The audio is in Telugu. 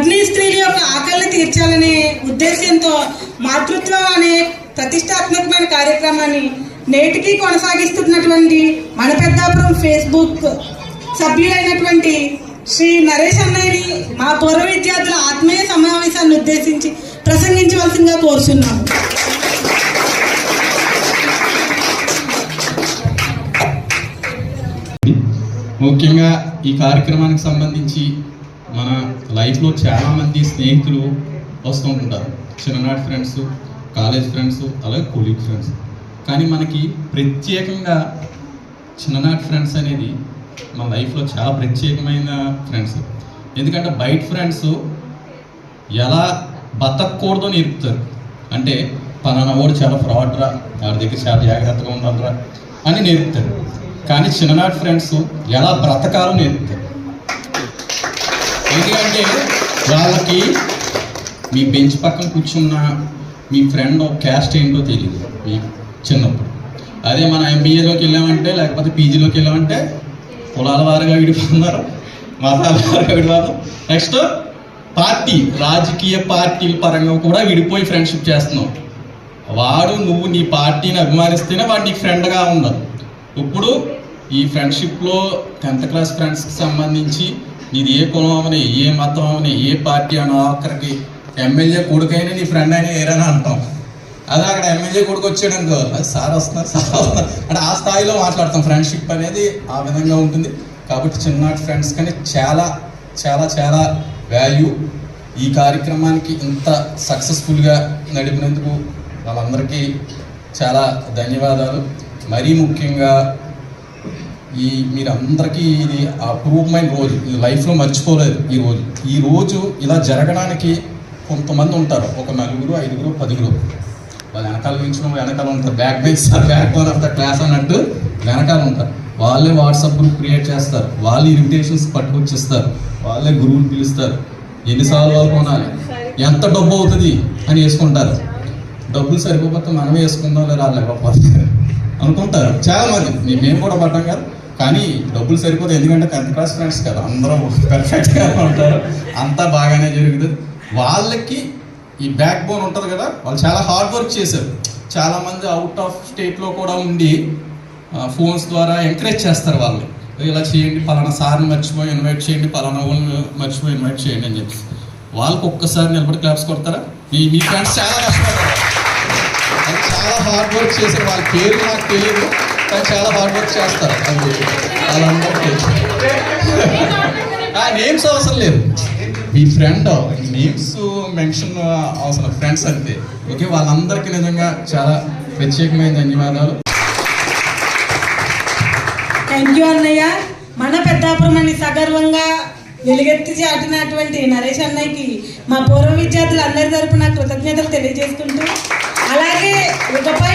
గర్భిణీ స్త్రీల యొక్క ఆకలిని తీర్చాలనే ఉద్దేశంతో మాతృత్వం అనే ప్రతిష్టాత్మకమైన కార్యక్రమాన్ని నేటికి కొనసాగిస్తున్నటువంటి మన పెద్దాపురం ఫేస్బుక్ సభ్యులైనటువంటి శ్రీ నరేష్ అన్నయ్యని మా పూర్వ విద్యార్థుల ఆత్మీయ సమావేశాన్ని ఉద్దేశించి ప్రసంగించవలసిందిగా కోరుతున్నాము. ముఖ్యంగా ఈ కార్యక్రమానికి సంబంధించి మన లైఫ్లో చాలామంది స్నేహితులు వస్తూ ఉంటారు. చిన్ననాటి ఫ్రెండ్స్, కాలేజ్ ఫ్రెండ్స్, అలాగే కొలీగ్ ఫ్రెండ్స్. కానీ మనకి ప్రత్యేకంగా చిన్ననాటి ఫ్రెండ్స్ అనేది మన లైఫ్లో చాలా ప్రత్యేకమైన ఫ్రెండ్స్. ఎందుకంటే బయట ఫ్రెండ్స్ ఎలా బతకూడదో నేర్పుతారు. అంటే పలానా వాడు చాలా ఫ్రాడ్ రా, వాడి దగ్గర చాలా జాగ్రత్తగా ఉండాలిరా అని నేర్పుతారు. కానీ చిన్ననాటి ఫ్రెండ్స్ ఎలా బ్రతకాలో నేర్పుతారు. ఎందుకంటే వాళ్ళకి మీ బెంచ్ పక్కన కూర్చున్న మీ ఫ్రెండ్ క్యాస్ట్ ఏంటో తెలియదు మీ చిన్నప్పుడు. అదే మన ఎంబీఏలోకి వెళ్ళామంటే, లేకపోతే పీజీలోకి వెళ్ళామంటే కులాల వారుగా విడిపోతున్నారు, మతాల వారుగా విడిపోతారు. నెక్స్ట్ పార్టీ, రాజకీయ పార్టీల పరంగా కూడా విడిపోయి ఫ్రెండ్షిప్ చేస్తున్నావు. వాడు నువ్వు నీ పార్టీని అభిమానిస్తేనే వాడు నీకు ఫ్రెండ్గా ఉండదు. ఇప్పుడు ఈ ఫ్రెండ్షిప్లో 10th క్లాస్ ఫ్రెండ్స్కి సంబంధించి నీది ఏ కులం అవని, ఏ మతం అవని, ఏ పార్టీ అని, ఆఖరికి ఎమ్మెల్యే కొడుకైనా నీ ఫ్రెండ్ అయినా ఏరైనా అంటాం. అదే అక్కడ ఎమ్మెల్యే కొడుకు వచ్చాడు అనుకో, అది సార్ వస్తున్నారు అంటే ఆ స్థాయిలో మాట్లాడతాం. ఫ్రెండ్షిప్ అనేది ఆ విధంగా ఉంటుంది. కాబట్టి చిన్ననాటి ఫ్రెండ్స్ కానీ చాలా చాలా చాలా వాల్యూ. ఈ కార్యక్రమానికి ఇంత సక్సెస్ఫుల్గా నడిపినందుకు వాళ్ళందరికీ చాలా ధన్యవాదాలు. మరీ ముఖ్యంగా మీరందరికీ ఇది అపూర్వమైన రోజు, ఇది లైఫ్లో మర్చిపోలేదు. ఈ రోజు ఇలా జరగడానికి కొంతమంది ఉంటారు, ఒక 4, 5, 10. వాళ్ళు వెనకాల నుంచి వెనకాల ఉంటారు. Back bone of the class అన్నట్టు వెనకాల ఉంటారు. వాళ్ళే వాట్సాప్ గ్రూప్ క్రియేట్ చేస్తారు, వాళ్ళే ఇన్విటేషన్స్ పట్టుకొచ్చిస్తారు, వాళ్ళే గురువులు పిలుస్తారు. ఎన్నిసార్లు వాళ్ళు కొనాలి, ఎంత డబ్బు అవుతుంది అని వేసుకుంటారు. డబ్బులు సరిపోతే మనమే వేసుకుందాం లేదా లేకపోతే అనుకుంటారు చాలామంది. మేము కూడా పడ్డాం కదా. కానీ డబ్బులు సరిపోతే, ఎందుకంటే 10th క్లాస్ ఫ్రెండ్స్ కదా, అందరూ పర్ఫెక్ట్గా ఉంటారు, అంతా బాగానే జరుగుతుంది. వాళ్ళకి ఈ బ్యాక్ బోన్ ఉంటుంది కదా, వాళ్ళు చాలా హార్డ్ వర్క్ చేశారు. చాలామంది అవుట్ ఆఫ్ స్టేట్లో కూడా ఉండి ఫోన్స్ ద్వారా ఎంకరేజ్ చేస్తారు. వాళ్ళు ఇలా చేయండి, పలానా సార్ని మర్చిపోయి ఇన్వైట్ చేయండి, పలానా వాళ్ళని మర్చిపోయి ఇన్వైట్ చేయండి అని చెప్పి వాళ్ళకి ఒక్కసారి నిలబడి క్లాప్స్ కొడతారా? మీ ఫ్రెండ్స్ చాలా కష్టపడతారు, చాలా హార్డ్ వర్క్ చేశారు. వాళ్ళ పేరు నాకు తెలియదు, కానీ చాలా హార్డ్ వర్క్ చేస్తారు. వాళ్ళందరికీ నేమ్స్ అవసరం లేదు, మీ ఫ్రెండ్ నేమ్స్ మెన్షన్ అవసరం, ఫ్రెండ్స్ అంతే. ఓకే, వాళ్ళందరికీ నిజంగా చాలా ప్రత్యేకమైన ధన్యవాదాలు. థ్యాంక్ యూ అన్నయ్య. మన పెద్దాపురం అని సగర్వంగా వెలుగెత్తి చాటినటువంటి నరేష్ అన్నయ్యకి మా పూర్వ విద్యార్థులు అందరి తరపున కృతజ్ఞతలు తెలియజేసుకుంటూ, అలాగే ఇకపై